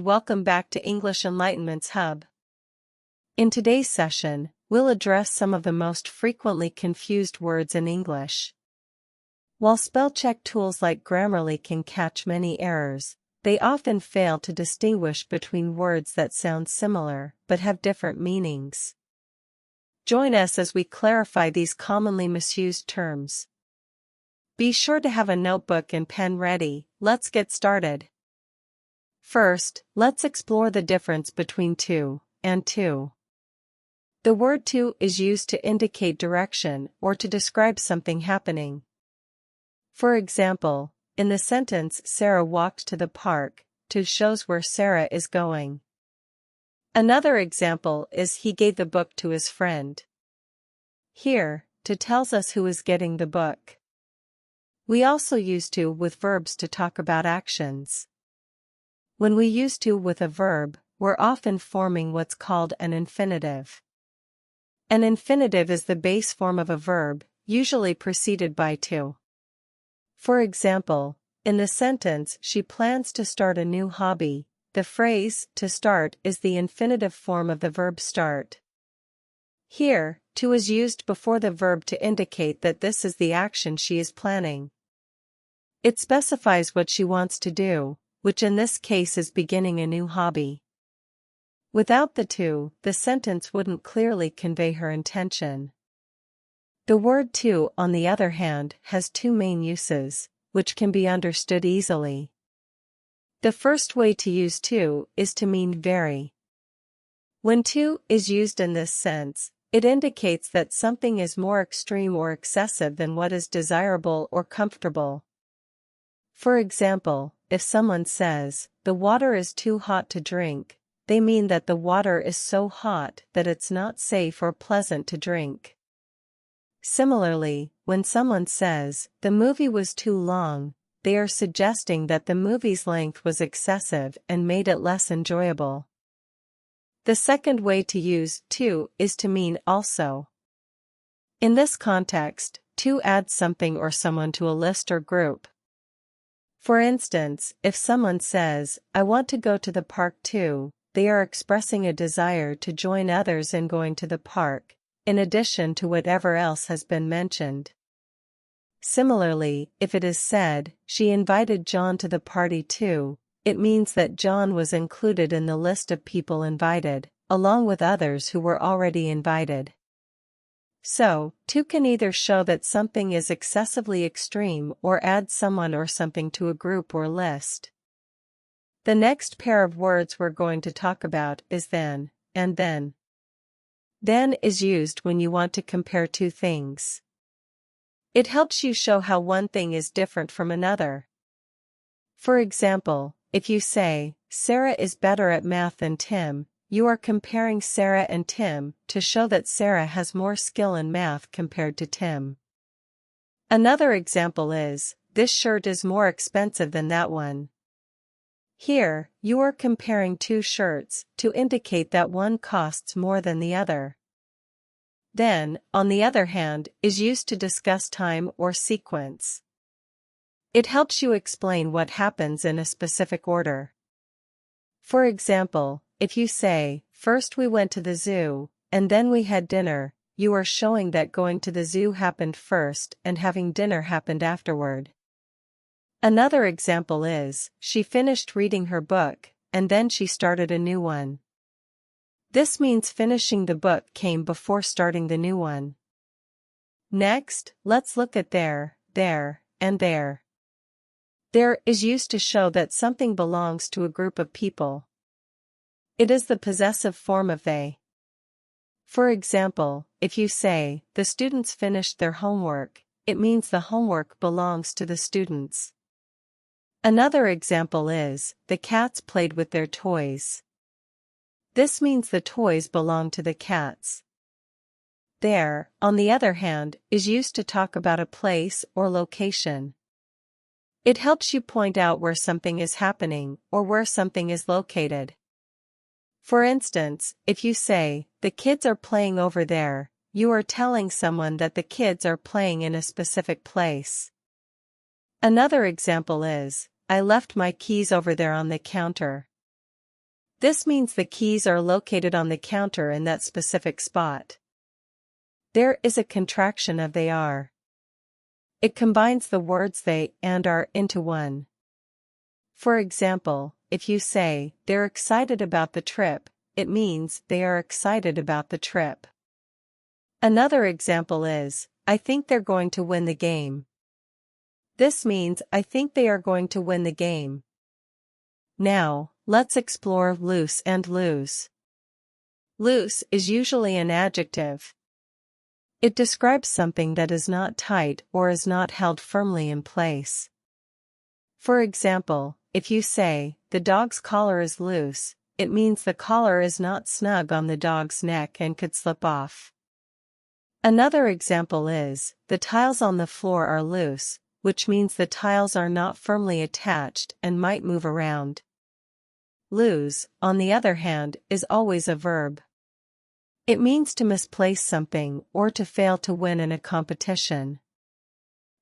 Welcome back to English Enlightenment's Hub. In today's session, we'll address some of the most frequently confused words in English. While spell check tools like Grammarly can catch many errors, they often fail to distinguish between words that sound similar but have different meanings. Join us as we clarify these commonly misused terms. Be sure to have a notebook and pen ready. Let's get started. First, let's explore the difference between to and to. The word to is used to indicate direction or to describe something happening. For example, in the sentence Sarah walked to the park, to shows where Sarah is going. Another example is he gave the book to his friend. Here, to tells us who is getting the book. We also use to with verbs to talk about actions. When we use to with a verb, we're often forming what's called an infinitive. An infinitive is the base form of a verb, usually preceded by to. For example, in the sentence she plans to start a new hobby, the phrase to start is the infinitive form of the verb start. Here, to is used before the verb to indicate that this is the action she is planning. It specifies what she wants to do, which in this case is beginning a new hobby. Without the to, the sentence wouldn't clearly convey her intention. The word to, on the other hand, has two main uses, which can be understood easily. The first way to use to is to mean very. When to is used in this sense, it indicates that something is more extreme or excessive than what is desirable or comfortable. For example, if someone says, "The water is too hot to drink," they mean that the water is so hot that it's not safe or pleasant to drink. Similarly, when someone says, "The movie was too long," they are suggesting that the movie's length was excessive and made it less enjoyable. The second way to use to is to mean also. In this context, to adds something or someone to a list or group. For instance, if someone says, "I want to go to the park too," they are expressing a desire to join others in going to the park, in addition to whatever else has been mentioned. Similarly, if it is said, "She invited John to the party too," it means that John was included in the list of people invited, along with others who were already invited. So, to can either show that something is excessively extreme or add someone or something to a group or list. The next pair of words we're going to talk about is then and then. Then is used when you want to compare two things. It helps you show how one thing is different from another. For example, if you say, "Sarah is better at math than Tim," you are comparing Sarah and Tim to show that Sarah has more skill in math compared to Tim. Another example is, "This shirt is more expensive than that one." Here, you are comparing two shirts to indicate that one costs more than the other. Then, on the other hand, is used to discuss time or sequence. It helps you explain what happens in a specific order. For example, if you say, "First we went to the zoo, and then we had dinner," you are showing that going to the zoo happened first and having dinner happened afterward. Another example is, "She finished reading her book, and then she started a new one." This means finishing the book came before starting the new one. Next, let's look at there, and there. There is used to show that something belongs to a group of people. It is the possessive form of they. For example, if you say, "The students finished their homework," it means the homework belongs to the students. Another example is, "The cats played with their toys." This means the toys belong to the cats. There, on the other hand, is used to talk about a place or location. It helps you point out where something is happening or where something is located. For instance, if you say, "The kids are playing over there," you are telling someone that the kids are playing in a specific place. Another example is, "I left my keys over there on the counter." This means the keys are located on the counter in that specific spot. There is a contraction of they are. It combines the words they and are into one. For example, if you say, they're excited about the trip, it means they are excited about the trip. Another example is, I think they're going to win the game. This means I think they are going to win the game. Now, let's explore loose and lose. Loose is usually an adjective. It describes something that is not tight or is not held firmly in place. For example, if you say, the dog's collar is loose, it means the collar is not snug on the dog's neck and could slip off. Another example is, the tiles on the floor are loose, which means the tiles are not firmly attached and might move around. Lose, on the other hand, is always a verb. It means to misplace something or to fail to win in a competition.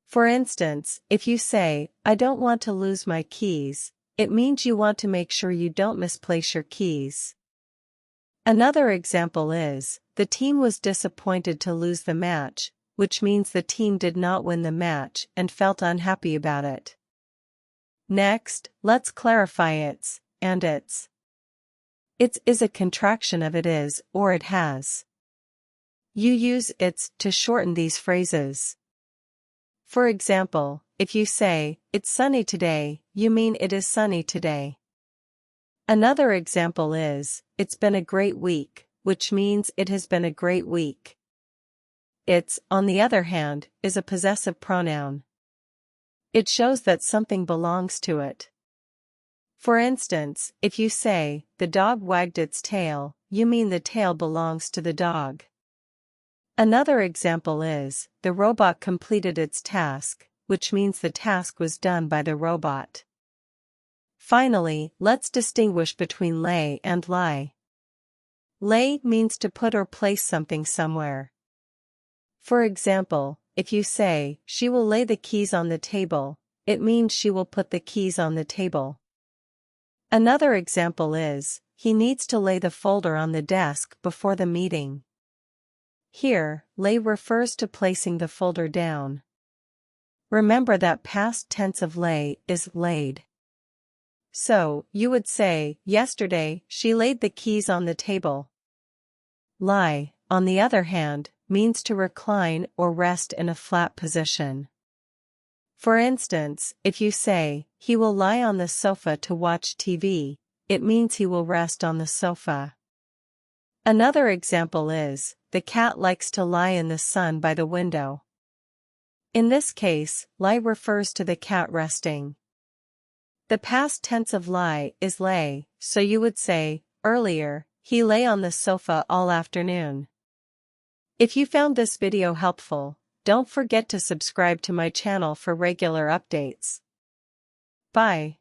For instance, if you say, I don't want to lose my keys, it means you want to make sure you don't misplace your keys. Another example is, the team was disappointed to lose the match, which means the team did not win the match and felt unhappy about it. Next, let's clarify its and its. Its is a contraction of it is or it has. You use its to shorten these phrases. For example, if you say, it's sunny today, you mean it is sunny today. Another example is, it's been a great week, which means it has been a great week. Its, on the other hand, is a possessive pronoun. It shows that something belongs to it. For instance, if you say, the dog wagged its tail, you mean the tail belongs to the dog. Another example is, the robot completed its task, which means the task was done by the robot. Finally, let's distinguish between lay and lie. Lay means to put or place something somewhere. For example, if you say, she will lay the keys on the table, it means she will put the keys on the table. Another example is, he needs to lay the folder on the desk before the meeting. Here, lay refers to placing the folder down. Remember that past tense of lay is laid. So, you would say, yesterday, she laid the keys on the table. Lie, on the other hand, means to recline or rest in a flat position. For instance, if you say, he will lie on the sofa to watch TV, it means he will rest on the sofa. Another example is, the cat likes to lie in the sun by the window. In this case, lie refers to the cat resting. The past tense of lie is lay, so you would say, earlier, he lay on the sofa all afternoon. If you found this video helpful, don't forget to subscribe to my channel for regular updates. Bye.